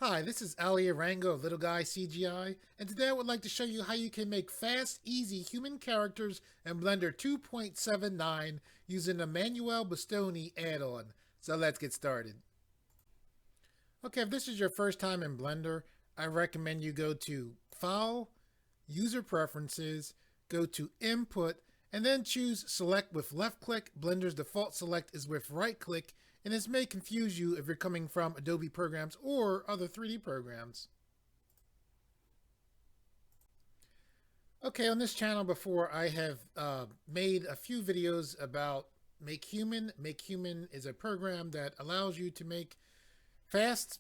Hi, this is Ali Arango of Little Guy CGI, and today I would like to show you how you can make fast, easy human characters in Blender 2.79 using the Manuel Bastioni add-on. So let's get started. Okay, if this is your first time in Blender, I recommend you go to File, User Preferences, go to Input, and then choose Select with left click. Blender's default select is with right click, and this may confuse you if you're coming from Adobe programs or other 3D programs. Okay, on this channel before I have made a few videos about MakeHuman. MakeHuman is a program that allows you to make fast,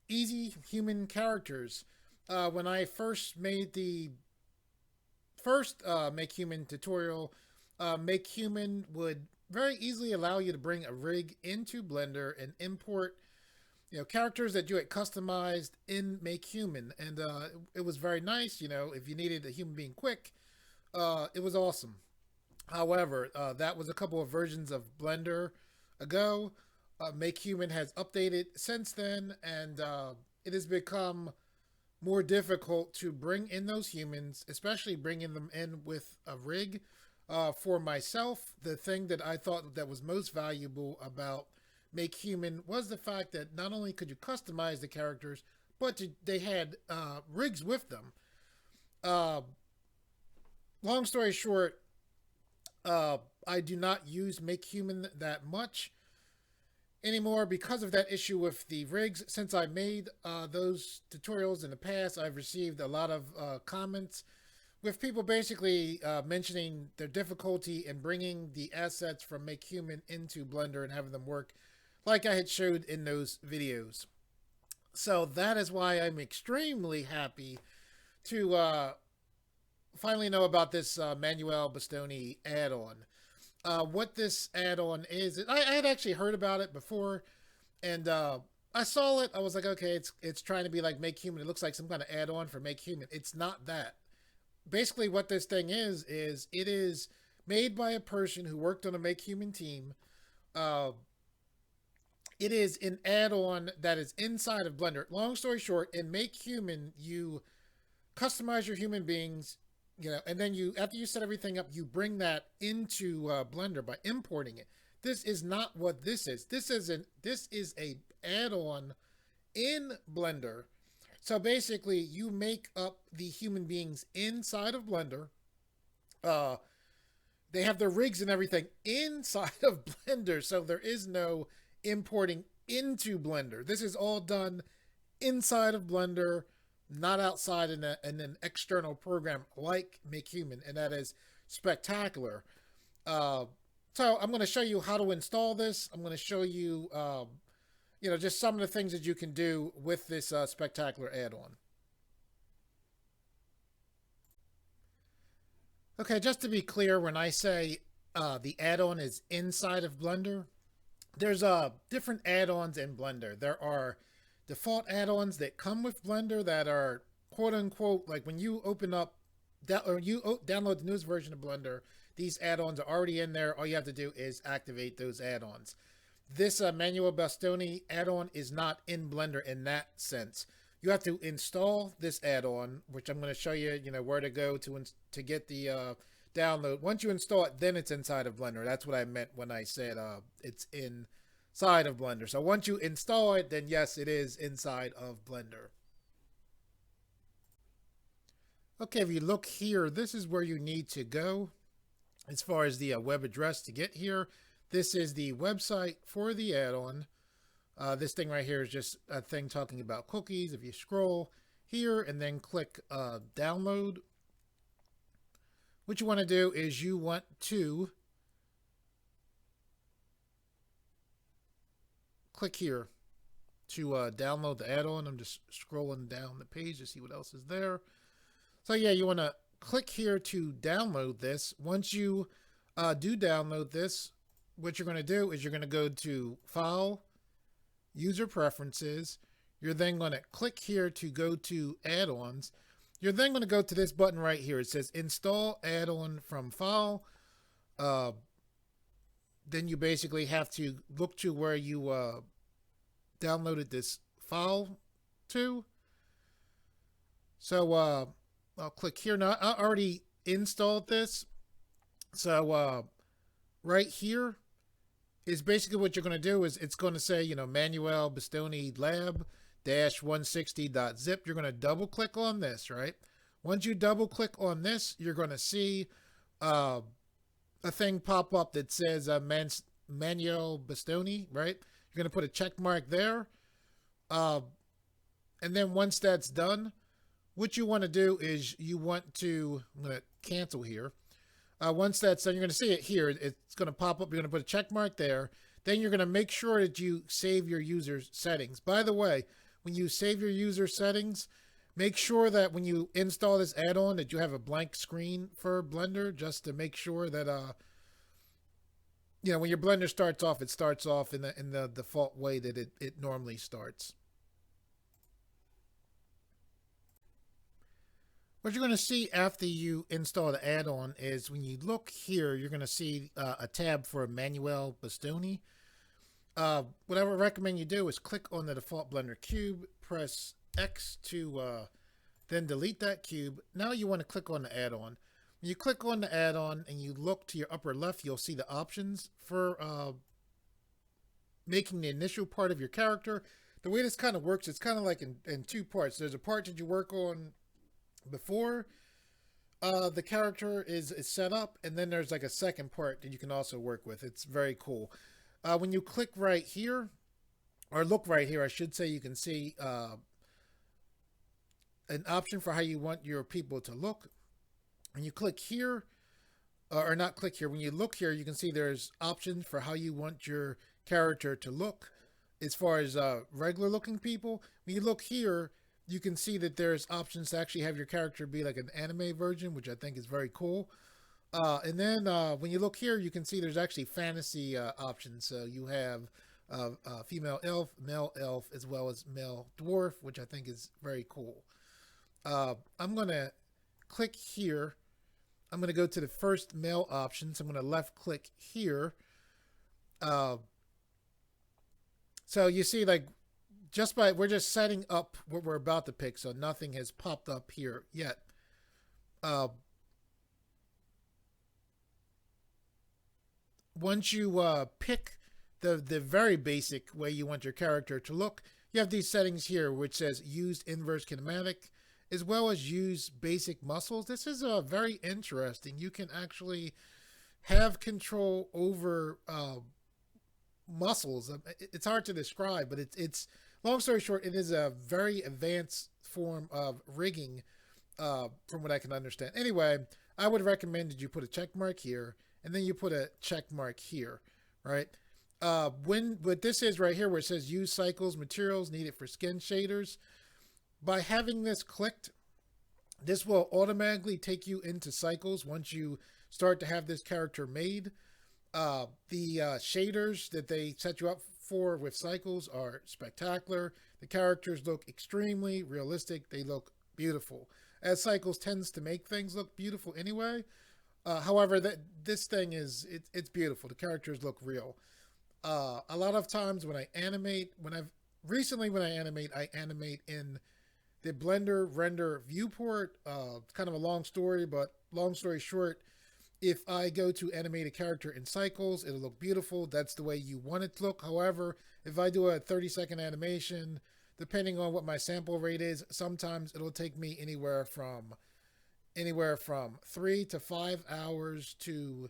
easy human characters. When I first made the first MakeHuman tutorial, MakeHuman would very easily allow you to bring a rig into Blender and import characters that you had customized in MakeHuman, and it was very nice. If you needed a human being quick, it was awesome. However, that was a couple of versions of Blender ago. MakeHuman has updated since then, and it has become more difficult to bring in those humans, especially bringing them in with a rig. For myself, the thing that I thought that was most valuable about MakeHuman was the fact that not only could you customize the characters, but they had rigs with them. Uh, Long story short, I do not use MakeHuman that much anymore because of that issue with the rigs. Since I made those tutorials in the past, I've received a lot of comments with people basically mentioning their difficulty in bringing the assets from MakeHuman into Blender and having them work like I had showed in those videos. So that is why I'm extremely happy to finally know about this Manuel Bastioni add-on. What this add-on is, I had actually heard about it before, and I saw it. I was like, okay, it's trying to be like MakeHuman. It looks like some kind of add-on for MakeHuman. It's not that. Basically, what this thing is it is made by a person who worked on a MakeHuman team. Uh, it is an add-on that is inside of Blender. Long story short, in MakeHuman, you customize your human beings, and then after you set everything up, you bring that into Blender by importing it. This is not what this is. This is a add-on in Blender. So basically, you make up the human beings inside of Blender. Uh, they have their rigs and everything inside of Blender, so there is no importing into Blender. This is all done inside of Blender, not outside in an external program like MakeHuman, and that is spectacular. So I'm going to show you how to install this. I'm going to show you, just some of the things that you can do with this spectacular add-on. Okay, just to be clear, when I say the add-on is inside of Blender, there's different add-ons in Blender. There are default add-ons that come with Blender that are quote unquote like when you open up or you download the newest version of Blender, these add-ons are already in there. All you have to do is activate those add-ons. This Manuel Bastioni add-on is not in Blender in that sense. You have to install this add-on, which I'm going to show you, where to go to get the download. Once you install it, then it's inside of Blender. That's what I meant when I said it's inside of Blender. So once you install it, then yes, it is inside of Blender. Okay, if you look here, this is where you need to go as far as the web address to get here. This is the website for the add-on. This thing right here is just a thing talking about cookies. If you scroll here and then click download, what you want to do is you want to click here to download the add-on. I'm just scrolling down the page to see what else is there. So yeah, you want to click here to download this. Once you do download this, what you're going to do is you're going to go to File, User Preferences. You're then going to click here to go to Add-ons. You're then going to go to this button right here. It says Install Add-on from File. Then you basically have to look to where you downloaded this file to. So I'll click here. Now I already installed this. So right here is basically what you're going to do is it's going to say, you know, ManuelbastioniLAB -160.zip. You're going to double click on this, right? Once you double click on this, you're going to see a thing pop up that says Manuel Bastioni, right? You're going to put a check mark there. And then once that's done, what you want to do is you want to, I'm going to cancel here. Once that's done, you're going to see it here. It's going to pop up. You're going to put a check mark there. Then you're going to make sure that you save your user settings. By the way, when you save your user settings, make sure that when you install this add-on that you have a blank screen for Blender, just to make sure that you know, when your Blender starts off, it starts off in the default way that it normally starts. What you're going to see after you install the add-on is when you look here, you're going to see a tab for Manuel Bastioni. What I would recommend you do is click on the default Blender cube, press X to then delete that cube. Now you want to click on the add-on. When you click on the add-on and you look to your upper left, you'll see the options for making the initial part of your character. The way this kind of works, it's kind of like in two parts. There's a part that you work on before the character is set up, and then there's like a second part that you can also work with. It's very cool. When you click right here, or look right here, I should say, you can see an option for how you want your people to look. When you click here, or not click here, when you look here, you can see there's options for how you want your character to look as far as regular looking people. When you look here, you can see that there's options to actually have your character be like an anime version, which I think is very cool. And then when you look here, you can see there's actually fantasy options. So you have female elf, male elf, as well as male dwarf, which I think is very cool. I'm going to click here. I'm going to go to the first male option. So I'm going to left click here. So you see, like, we're just setting up what we're about to pick, so nothing has popped up here yet. Once you pick the very basic way you want your character to look, you have these settings here which says use inverse kinematic as well as use basic muscles. This is very interesting. You can actually have control over muscles. It's hard to describe, but it's long story short, it is a very advanced form of rigging, from what I can understand. Anyway, I would recommend that you put a check mark here, and then you put a check mark here, right? What this is right here, where it says use cycles, materials needed for skin shaders, by having this clicked, this will automatically take you into cycles once you start to have this character made. The shaders that they set you up for with cycles are spectacular. The characters look extremely realistic. They look beautiful, as cycles tends to make things look beautiful anyway. However, this thing is it's beautiful. The characters look real. A lot of times when I animate, when I animate in the Blender render viewport. It's kind of a long story, but long story short, if I go to animate a character in cycles, it'll look beautiful. That's the way you want it to look. However, if I do a 30-second animation, depending on what my sample rate is, sometimes it'll take me anywhere from 3 to 5 hours to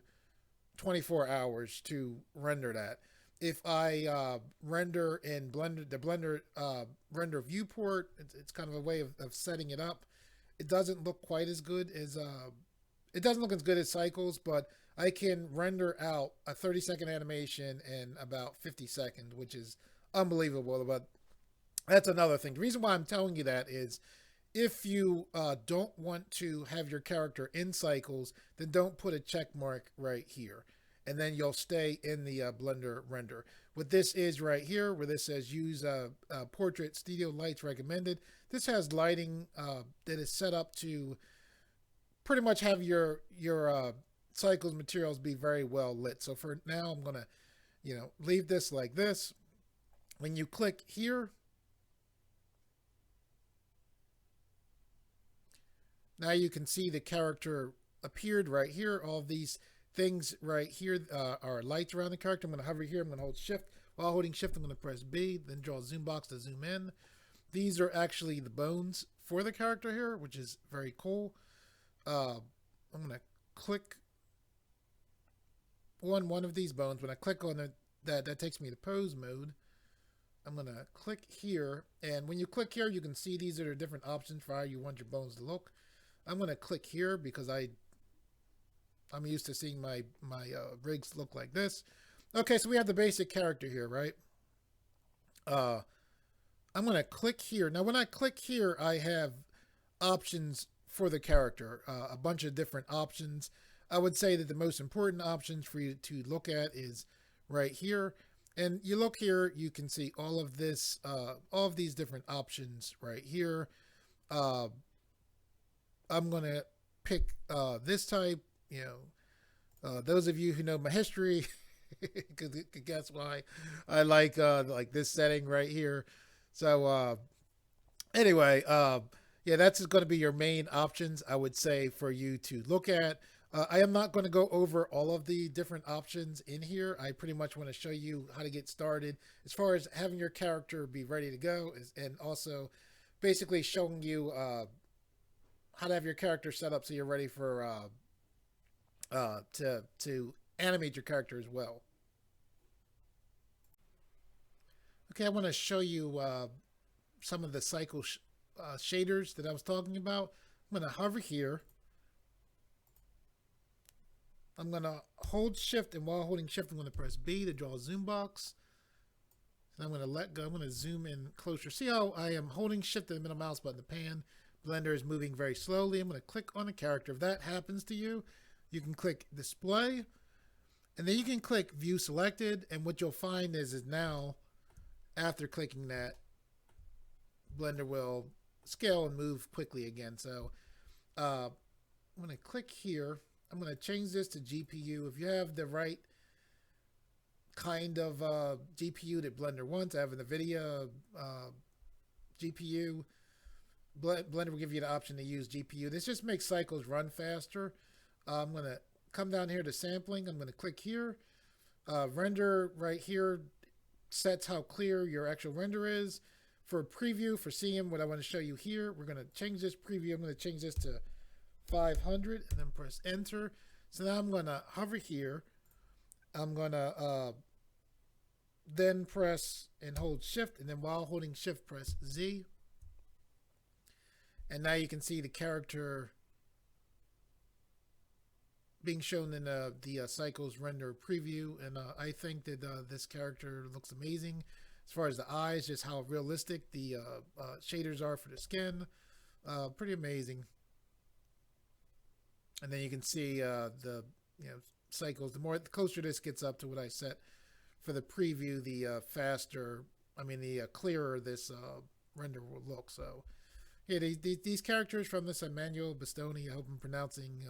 24 hours to render that. If I render in the Blender render viewport, it's kind of a way of setting it up. It doesn't look quite as good as it doesn't look as good as cycles, but I can render out a 30-second animation in about 50 seconds, which is unbelievable. But that's another thing. The reason why I'm telling you that is if you don't want to have your character in cycles, then don't put a check mark right here. And then you'll stay in the Blender render. What this is right here, where this says use portrait studio lights recommended. This has lighting that is set up to pretty much have your cycles materials be very well lit. So for now, I'm gonna, leave this like this. When you click here, Now you can see the character appeared right here. All of these things right here are lights around the character. I'm going to hover here. I'm going to hold shift. While holding shift, I'm going to press B, then draw a zoom box to zoom in. These are actually the bones for the character here, which is very cool. I'm going to click on one of these bones. When I click on it, that takes me to pose mode. I'm going to click here, and when you click here, you can see these are the different options for how you want your bones to look. I'm going to click here because I'm used to seeing my rigs look like this. Okay, so we have the basic character here, right? I'm going to click here. Now, when I click here, I have options for the character, a bunch of different options. I would say that the most important options for you to look at is right here. And you look here, you can see all of this, all of these different options right here. I'm going to pick this type. Those of you who know my history could guess why I like this setting right here. So anyway, yeah, that's going to be your main options, I would say, for you to look at. I am not going to go over all of the different options in here. I pretty much want to show you how to get started as far as having your character be ready to go, and also basically showing you how to have your character set up so you're ready for to animate your character as well. Okay, I want to show you some of the cycle shaders that I was talking about. I'm going to hover here. I'm going to hold shift, and while holding shift, I'm going to press B to draw a zoom box. And I'm going to let go. I'm going to zoom in closer. See how I am holding shift and the middle mouse button to pan. Blender is moving very slowly. I'm going to click on the character. If that happens to you, you can click display, and then you can click view selected. And what you'll find is now, after clicking that, Blender will scale and move quickly again. So I'm going to click here. I'm going to change this to GPU. If you have the right kind of GPU that Blender wants, I have an NVIDIA GPU. Blender will give you the option to use GPU. This just makes cycles run faster. I'm going to come down here to sampling. I'm going to click here. Render right here sets how clear your actual render is. For preview, for seeing what I want to show you here, we're going to change this preview. I'm going to change this to 500 and then press enter. So now I'm going to hover here. I'm going to then press and hold shift, and then while holding shift, press Z. And now you can see the character being shown in the cycles render preview. And I think that this character looks amazing as far as the eyes, just how realistic the shaders are for the skin. Pretty amazing. And then you can see the cycles. The closer this gets up to what I set for the preview, the the clearer this render will look. So yeah, these characters from this Manuel Bastioni, I hope I'm pronouncing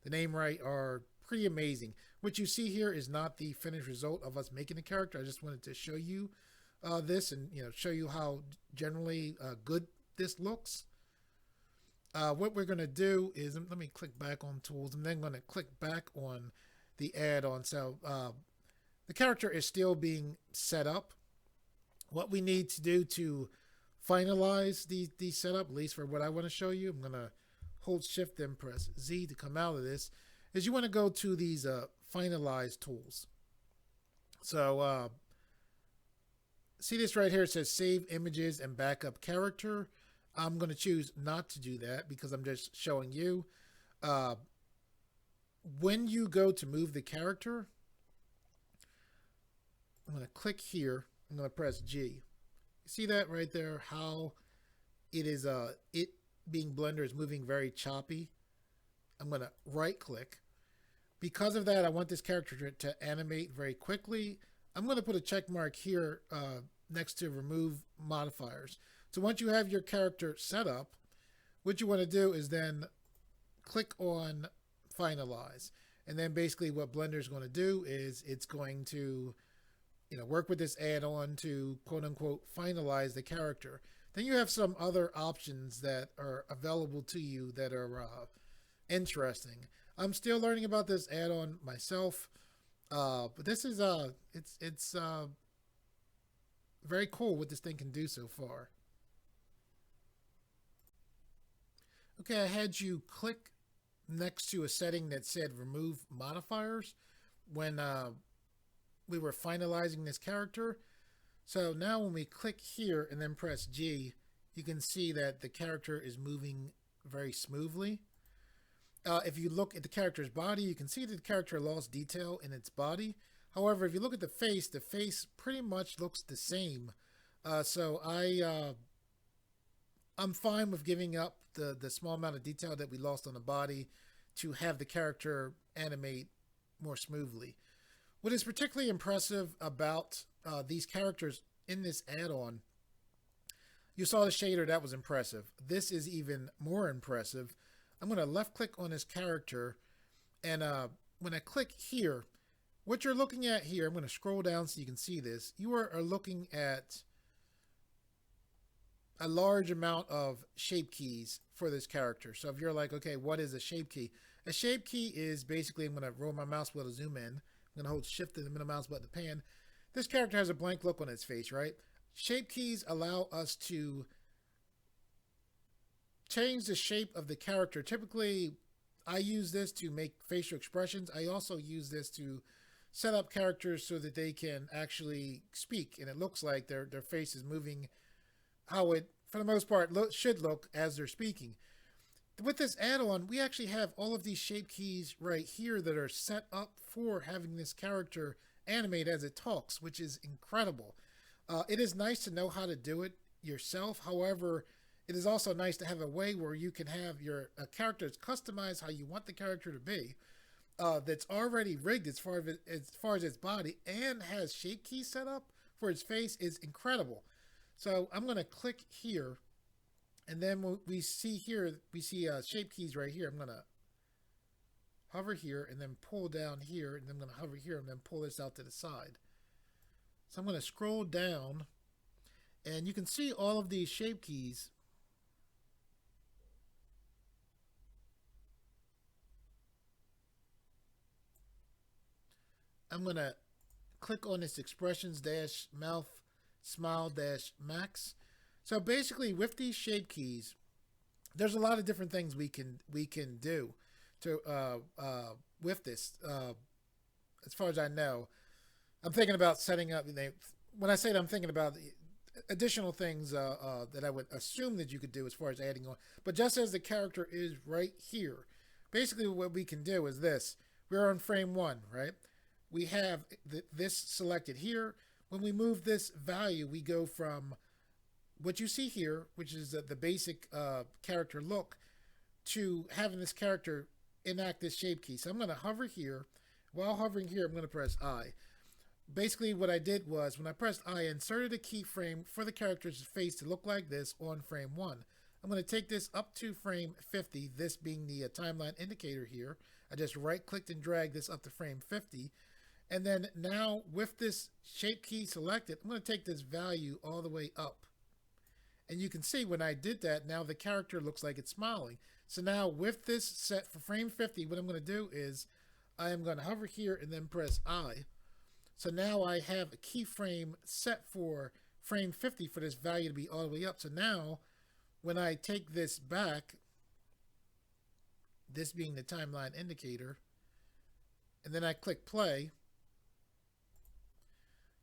the name right, are pretty amazing. What you see here is not the finished result of us making the character. I just wanted to show you this, and show you how generally good this looks. What we're going to do is, let me click back on tools. I'm then going to click back on the add-on. So the character is still being set up. What we need to do to finalize the setup, at least for what I want to show you, I'm going to hold shift then press Z to come out of this, is you want to go to these finalize tools. So see this right here, it says save images and backup character. I'm going to choose not to do that because I'm just showing you. When you go to move the character, I'm going to click here. I'm going to press G. You see that right there, how it is, being Blender is moving very choppy. I'm going to right click. Because of that, I want this character to animate very quickly. I'm going to put a check mark here next to remove modifiers. So once you have your character set up, what you want to do is then click on finalize. And then basically what Blender is going to do is it's going to work with this add-on to quote unquote finalize the character. then you have some other options that are available to you that are interesting. I'm still learning about this add-on myself, but this is it's very cool what this thing can do so far. Okay, I had you click next to a setting that said remove modifiers when we were finalizing this character. So now when we click here and then press G, you can see that the character is moving very smoothly. If you look at the character's body, you can see that the character lost detail in its body. However, if you look at the face pretty much looks the same. So I'm fine with giving up the small amount of detail that we lost on the body to have the character animate more smoothly. What is particularly impressive about these characters in this add-on, you saw the shader, that was impressive. This is even more impressive. I'm going to left click on this character, and when I click here, what you're looking at here, I'm going to scroll down so you can see this. You are looking at a large amount of shape keys for this character. So if you're like, okay, what is a shape key? A shape key is basically, I'm going to roll my mouse wheel to zoom in. I'm going to hold shift and the middle mouse button to pan. This character has a blank look on its face, right? Shape keys allow us to change the shape of the character. Typically, I use this to make facial expressions. I also use this to set up characters so that they can actually speak, and it looks like their face is moving how it, for the most part, should look as they're speaking. With this add-on, we actually have all of these shape keys right here that are set up for having this character animate as it talks, which is incredible. It is nice to know how to do it yourself. However, it is also nice to have a way where you can have your character that's customized how you want the character to be, that's already rigged as far as its body, and has shape keys set up for its face. Is incredible. So I'm going to click here, and then we see here, we see shape keys right here. I'm going to hover here and then pull down here, and then I'm going to hover here and then pull this out to the side. So I'm going to scroll down, and you can see all of these shape keys. I'm going to click on this expressions dash mouth smile dash max. So basically, with these shape keys, there's a lot of different things we can do to with this. As far as I know, I'm thinking about setting up. When I say that, I'm thinking about additional things that I would assume that you could do as far as adding on. But just as the character is right here, basically what we can do is this. We're on frame 1, right? We have this selected here. When we move this value, we go from what you see here, which is the basic character look, to having this character enact this shape key. So I'm going to hover here. While hovering here, I'm going to press I. Basically, what I did was, when I pressed I inserted a keyframe for the character's face to look like this on frame 1. I'm going to take this up to frame 50, this being the timeline indicator here. I just right-clicked and dragged this up to frame 50. And then now, with this shape key selected, I'm going to take this value all the way up. And you can see when I did that, now the character looks like it's smiling. So now with this set for frame 50, what I'm going to do is I am going to hover here and then press I. So now I have a keyframe set for frame 50 for this value to be all the way up. So now when I take this back, this being the timeline indicator, and then I click play,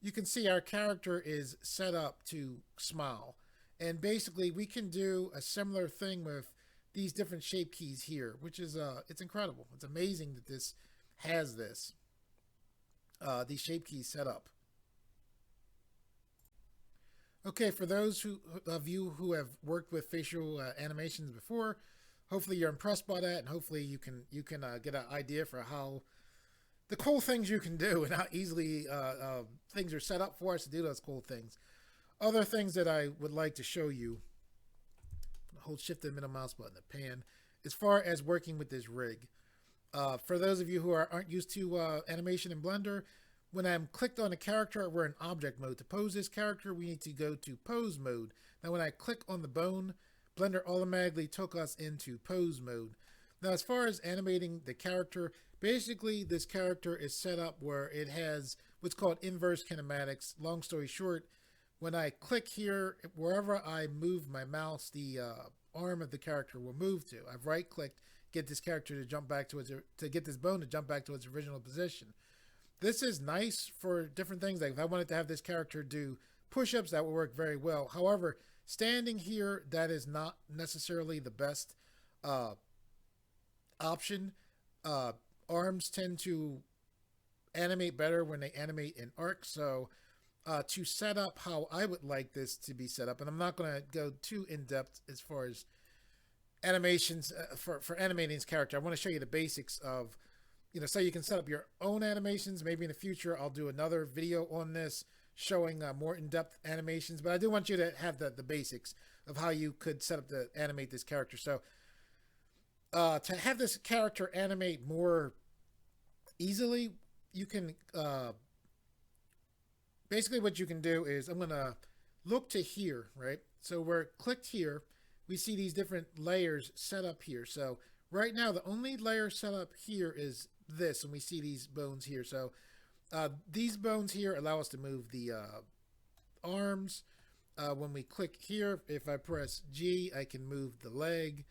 you can see our character is set up to smile. And basically we can do a similar thing with these different shape keys here, which is it's incredible. It's amazing that this has this these shape keys set up. Okay, for those of you who have worked with facial animations before, hopefully you're impressed by that, and hopefully you can get an idea for how the cool things you can do and how easily things are set up for us to do those cool things. Other things that I would like to show you, hold shift and middle mouse button to pan, as far as working with this rig. For those of you who aren't used to animation in Blender, when I'm clicked on a character, we're in object mode. To pose this character, we need to go to pose mode. Now when I click on the bone, Blender automatically took us into pose mode. Now as far as animating the character, basically this character is set up where it has what's called inverse kinematics. Long story short, when I click here, wherever I move my mouse, the arm of the character will move to. I've right clicked, get this character to jump back to get this bone to jump back to its original position. This is nice for different things. Like if I wanted to have this character do push-ups, that would work very well. However, standing here, that is not necessarily the best option. Arms tend to animate better when they animate in arc. So to set up how I would like this to be set up, and I'm not going to go too in-depth as far as animations for animating this character. I want to show you the basics of, so you can set up your own animations. Maybe in the future I'll do another video on this showing more in-depth animations, but I do want you to have the basics of how you could set up to animate this character. So to have this character animate more easily, you can basically what you can do is, I'm going to look to here, right? So we're clicked here. We see these different layers set up here. So right now, the only layer set up here is this, and we see these bones here. So these bones here allow us to move the arms. When we click here, if I press G, I can move the leg.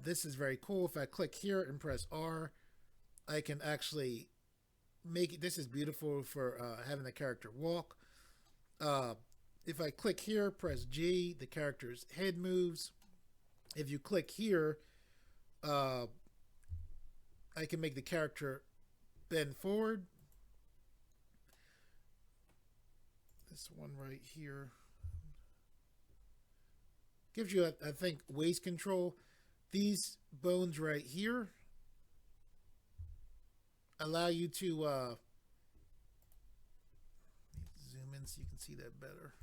This is very cool. If I click here and press R, I can actually make it. This is beautiful for having the character walk. If I click here, press G, the character's head moves. If you click here, I can make the character bend forward. This one right here gives you, I think, waist control. These bones right here allow you to zoom in so you can see that better.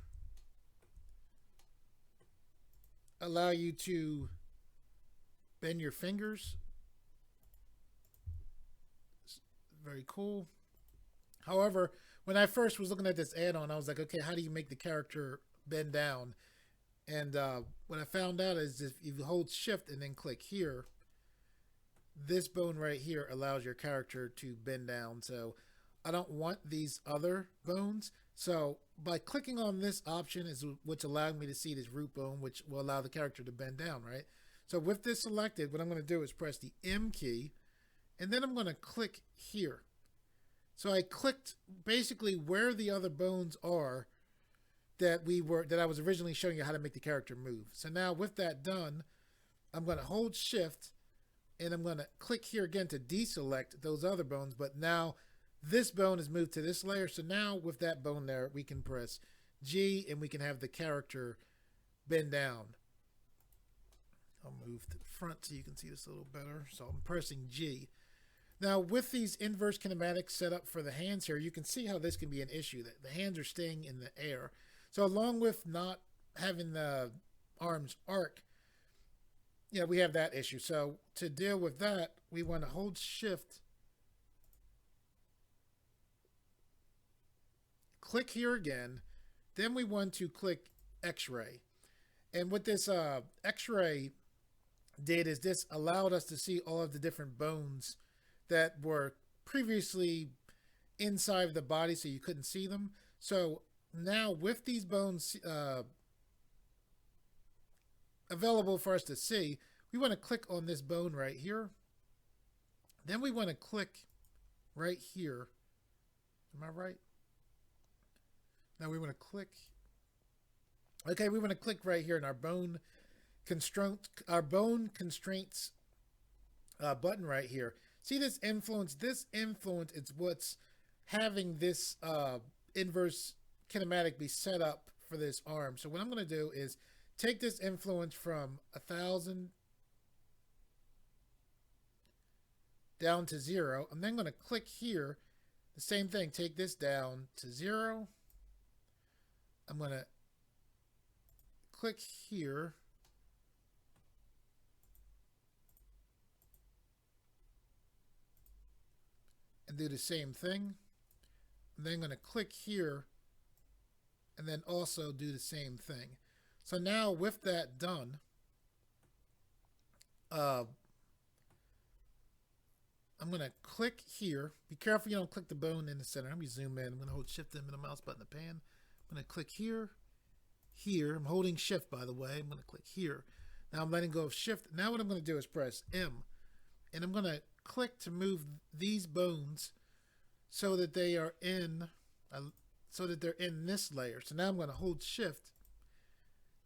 Allow you to bend your fingers. It's very cool. However, when I first was looking at this add-on, I was like, okay, how do you make the character bend down? And what I found out is if you hold shift and then click here, this bone right here allows your character to bend down. So I don't want these other bones. So by clicking on this option is what's allowing me to see this root bone, which will allow the character to bend down, right? So with this selected, what I'm going to do is press the M key, and then I'm going to click here. So I clicked basically where the other bones are that I was originally showing you how to make the character move. So now with that done, I'm going to hold shift and I'm going to click here again to deselect those other bones, but now this bone is moved to this layer. So now with that bone there, we can press G and we can have the character bend down. I'll move to the front so you can see this a little better. So I'm pressing G. Now with these inverse kinematics set up for the hands here, you can see how this can be an issue, that the hands are staying in the air. So along with not having the arms arc, we have that issue. So to deal with that, we want to hold shift, click here again, then we want to click X-ray. And what this X-ray did is this allowed us to see all of the different bones that were previously inside of the body so you couldn't see them. So now with these bones available for us to see, we want to click on this bone right here. Then we want to click right here. Am I right? Now we want to click. Okay, we want to click right here in our bone constraints button right here. See this influence? This influence is what's having this inverse kinematic be set up for this arm. So what I'm going to do is take this influence from 1000 down to 0. I'm then going to click here. The same thing. Take this down to 0. I'm going to click here. And do the same thing. I'm then going to click here and then also do the same thing. So now with that done, I'm going to click here. Be careful you don't click the bone in the center. Let me zoom in. I'm going to hold shift and middle mouse button to pan. I'm going to click here, here. I'm holding shift, by the way. I'm going to click here. Now I'm letting go of shift. Now what I'm going to do is press M. And I'm going to click to move these bones so that they are in this layer. So now I'm going to hold shift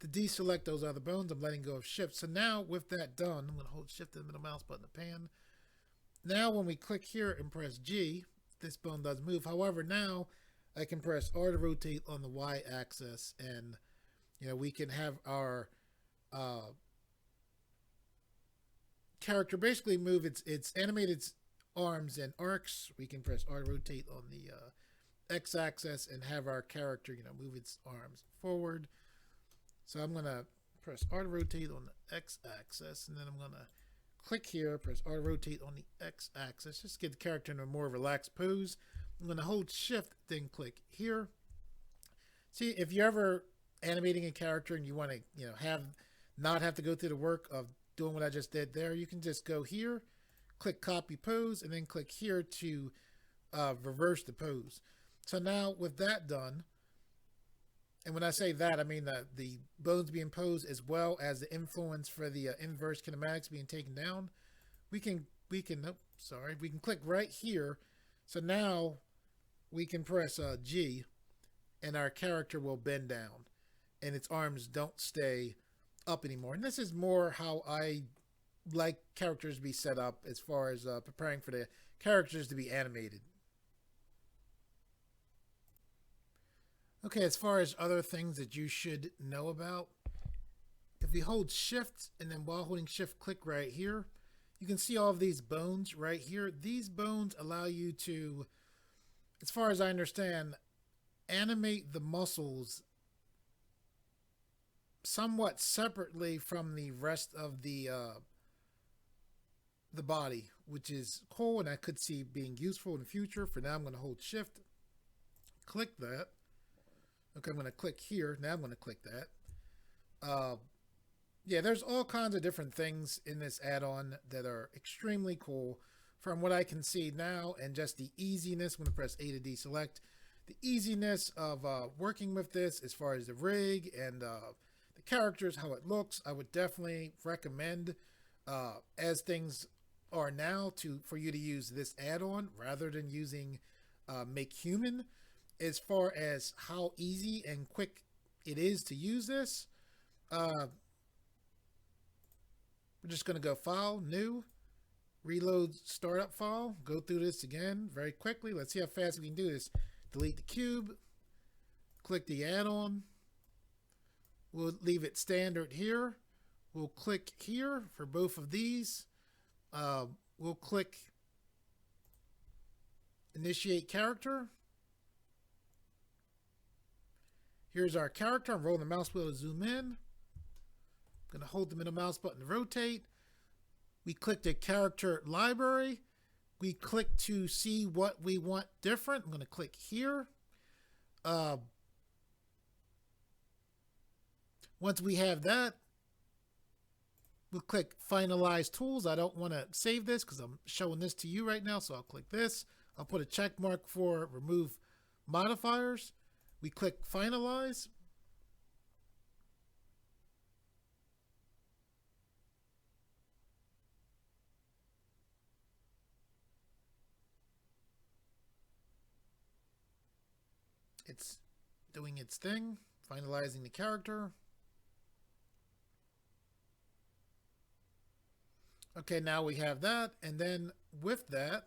to deselect those other bones. I'm letting go of shift. So now with that done, I'm going to hold shift and middle mouse button to pan. Now when we click here and press G, this bone does move. However, now I can press R to rotate on the Y axis, and we can have our character basically move its animated arms and arcs. We can press R to rotate on the X axis and have our character move its arms forward. So I'm going to press R to rotate on the X axis, and then I'm going to click here, press R to rotate on the X axis, just to get the character in a more relaxed pose. I'm going to hold shift, then click here. See, if you're ever animating a character and you want to not have to go through the work of doing what I just did there, you can just go here, click copy pose, and then click here to reverse the pose. So now with that done, and when I say that, I mean the bones being posed as well as the influence for the inverse kinematics being taken down. We can click right here. So now we can press G, and our character will bend down, and its arms don't stay up anymore. And this is more how I like characters to be set up as far as preparing for the characters to be animated. Okay, as far as other things that you should know about, if we hold shift and then while holding shift click right here, you can see all of these bones right here. These bones allow you to, as far as I understand, animate the muscles somewhat separately from the rest of the body, which is cool, and I could see being useful in the future. For now, I'm going to hold shift, click that. Okay, I'm going to click here. Now I'm going to click that. Yeah, there's all kinds of different things in this add-on that are extremely cool from what I can see now, and just the easiness. I'm going to press A to deselect. The easiness of working with this as far as the rig and the characters, how it looks, I would definitely recommend as things are now for you to use this add-on rather than using MakeHuman. As far as how easy and quick it is to use this, we're just going to go File, New, Reload Startup File, go through this again very quickly. Let's see how fast we can do this. Delete the cube, click the add-on. We'll leave it standard here. We'll click here for both of these. We'll click Initiate Character. Here's our character. I'm rolling the mouse wheel to zoom in. I'm going to hold the middle mouse button to rotate. We click the character library. We click to see what we want different. I'm going to click here. Once we have that, we'll click Finalize Tools. I don't want to save this because I'm showing this to you right now, so I'll click this. I'll put a check mark for Remove Modifiers. We click Finalize. It's doing its thing, finalizing the character. Okay, now we have that, and then with that,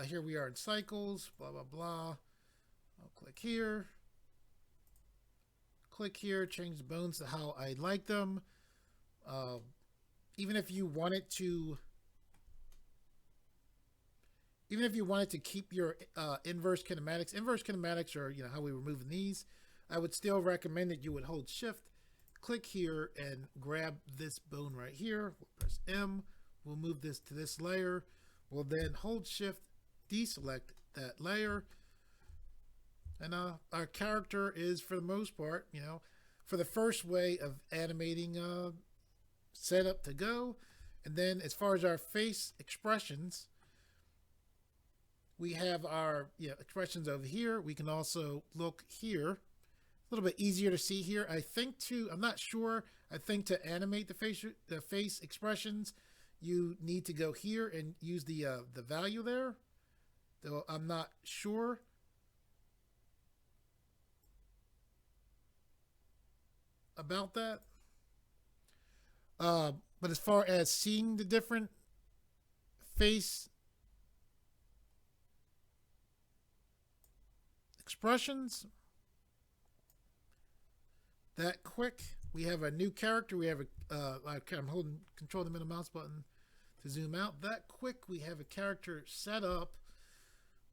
here we are in cycles, blah, blah, blah. I'll click here, change the bones to how I like them. Even if you wanted to keep your inverse kinematics are, how we were moving these, I would still recommend that you would hold shift, click here, and grab this bone right here. We'll press M. We'll move this to this layer. We'll then hold shift, deselect that layer. And our character is, for the most part, for the first way of animating setup to go. And then as far as our face expressions, we have our expressions over here. We can also look here. A little bit easier to see here. I'm not sure. I think to animate the face expressions, you need to go here and use the value there. Though I'm not sure. About that. But as far as seeing the different face expressions, that quick, we have a new character. We have I'm holding control the middle mouse button to zoom out. That quick, we have a character set up,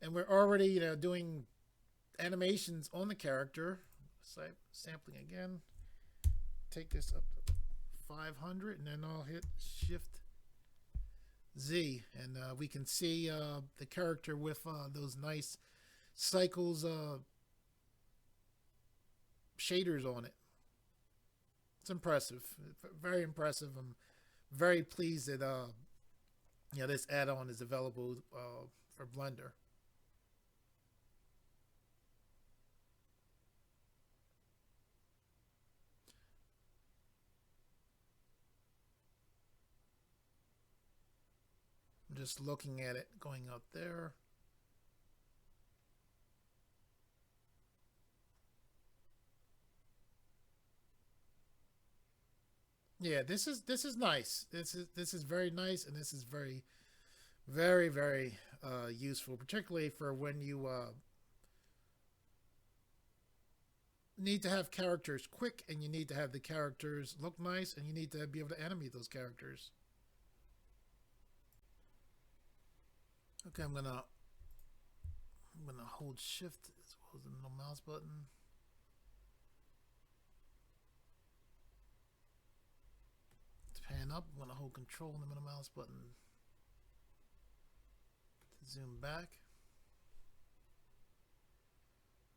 and we're already doing animations on the character. Sampling again. Take this up to 500, and then I'll hit Shift Z, and we can see the character with those nice cycles shaders on it. It's impressive, very impressive. I'm very pleased that this add-on is available for Blender. I'm just looking at it going up there. Yeah, this is nice. This is very nice, and this is very, very, very useful, particularly for when you need to have characters quick, and you need to have the characters look nice, and you need to be able to animate those characters. Okay, I'm gonna hold Shift as well as the middle mouse button. To pan up, I'm gonna hold Control and the middle mouse button to zoom back.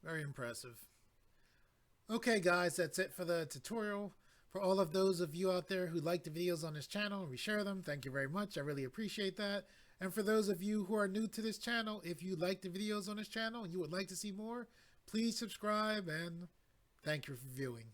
Very impressive. Okay, guys, that's it for the tutorial. For all of those of you out there who like the videos on this channel and reshare them, thank you very much. I really appreciate that. And for those of you who are new to this channel, if you like the videos on this channel and you would like to see more, please subscribe, and thank you for viewing.